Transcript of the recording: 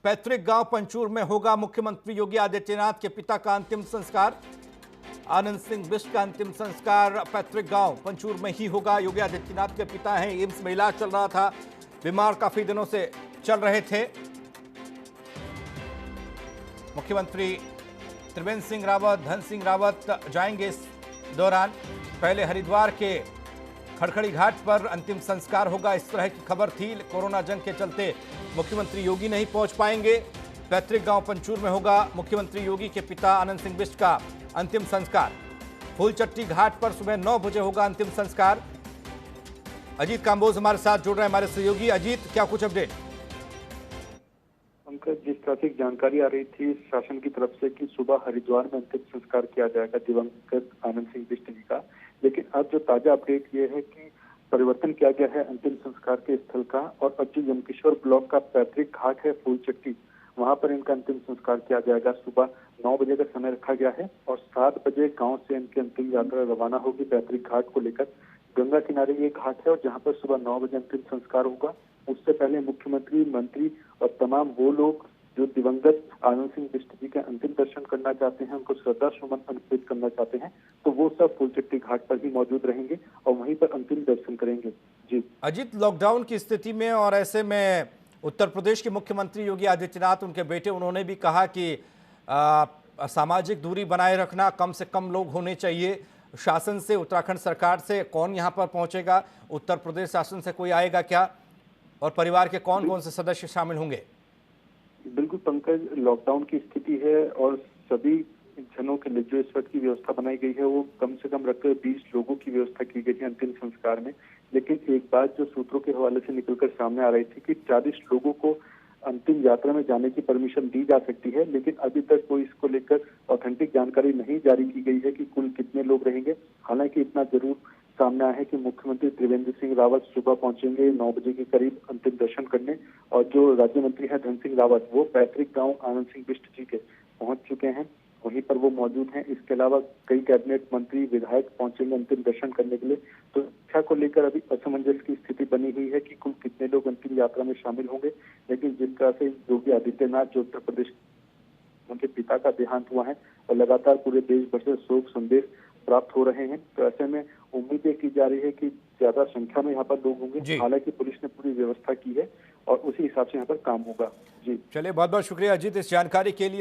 पैतृक गांव पंचूर में होगा मुख्यमंत्री योगी आदित्यनाथ के पिता का अंतिम संस्कार। आनंद सिंह बिष्ट का अंतिम संस्कार पैतृक गांव पंचूर में ही होगा। योगी आदित्यनाथ के पिता हैं, एम्स में इलाज चल रहा था, बीमार काफी दिनों से चल रहे थे। मुख्यमंत्री त्रिवेंद्र सिंह रावत, धन सिंह रावत जाएंगे इस दौरान। पहले हरिद्वार के खड़खड़ी घाट पर अंतिम संस्कार होगा, इस तरह की खबर थी। कोरोना जंग के चलते मुख्यमंत्री योगी नहीं पहुंच पाएंगे। पैतृक गांव पंचूर में होगा मुख्यमंत्री योगी के पिता आनंद सिंह बिष्ट का अंतिम संस्कार। फूलचट्टी घाट पर सुबह 9 बजे होगा अंतिम संस्कार। अजीत कांबोज हमारे साथ जुड़ रहे हैं, हमारे सहयोगी। अजीत, क्या कुछ अपडेट? पंकज, जिस तरह से जानकारी आ रही थी शासन की तरफ से कि सुबह हरिद्वार में अंतिम संस्कार किया जाएगा दिवंगत आनंद सिंह बिष्ट जी का, लेकिन अब जो ताजा अपडेट ये है कि परिवर्तन किया गया है अंतिम संस्कार के स्थल का। और अब जो यमकेश्वर ब्लॉक का पैतृक घाट है फूलचट्टी, वहां पर इनका अंतिम संस्कार किया जाएगा। सुबह 9 बजे का समय रखा गया है और 7 बजे गांव से इनकी अंतिम यात्रा रवाना होगी पैतृक घाट को लेकर। गंगा किनारे ये घाट है और जहां पर सुबह 9 बजे अंतिम संस्कार होगा। उससे पहले मुख्यमंत्री, मंत्री और तमाम वो लोग जो दिवंगत आनंद सिंह बिष्ट जी के अंतिम दर्शन करना चाहते हैं, उनको श्रद्धा सुमन अर्पित करना चाहते हैं, तो वो सब फूलचट्टी घाट पर ही मौजूद रहेंगे और वहीं पर अंतिम दर्शन करेंगे। जी अजीत, लॉकडाउन की स्थिति में और ऐसे में उत्तर प्रदेश के मुख्यमंत्री योगी आदित्यनाथ, उनके बेटे, उन्होंने भी कहा कि सामाजिक दूरी बनाए रखना, कम से कम लोग होने चाहिए। शासन से, उत्तराखंड सरकार से कौन यहाँ पर पहुंचेगा? उत्तर प्रदेश शासन से कोई आएगा क्या? और परिवार के कौन कौन से सदस्य शामिल होंगे? बिल्कुल पंकज, लॉकडाउन की स्थिति है और सभी जनों के लिए जो इस वक्त की व्यवस्था बनाई गई है वो कम से कम रखकर 20 लोगों की व्यवस्था की गई है अंतिम संस्कार में। लेकिन एक बात जो सूत्रों के हवाले से निकलकर सामने आ रही थी कि 40 लोगों को अंतिम यात्रा में जाने की परमिशन दी जा सकती है, लेकिन अभी तक कोई इसको लेकर ऑथेंटिक जानकारी नहीं जारी की गई है कि कुल कितने लोग रहेंगे। हालांकि इतना जरूर सामने आया है कि मुख्यमंत्री त्रिवेंद्र सिंह रावत सुबह पहुंचेंगे 9 बजे के करीब अंतिम दर्शन करने, और जो राज्य मंत्री है धन सिंह रावत, वो पैतृक गांव आनंद सिंह बिष्ट जी के पहुंच चुके हैं, वहीं पर वो मौजूद हैं। इसके अलावा कई कैबिनेट मंत्री, विधायक पहुंचेंगे अंतिम दर्शन करने के लिए। तो शिक्षा को लेकर अभी असमंजस की स्थिति बनी हुई है कि कुल कितने लोग अंतिम यात्रा में शामिल होंगे। लेकिन जिस तरह से योगी आदित्यनाथ, जो उत्तर प्रदेश उनके पिता का देहांत हुआ है और लगातार पूरे देश भर से शोक संदेश प्राप्त हो रहे हैं, तो ऐसे में उम्मीद की जा रही है कि ज्यादा संख्या में यहाँ पर लोग होंगे। हालांकि पुलिस ने पूरी व्यवस्था की है और उसी हिसाब से यहाँ पर काम होगा। जी चलिए, बहुत बहुत शुक्रिया अजीत इस जानकारी के लिए।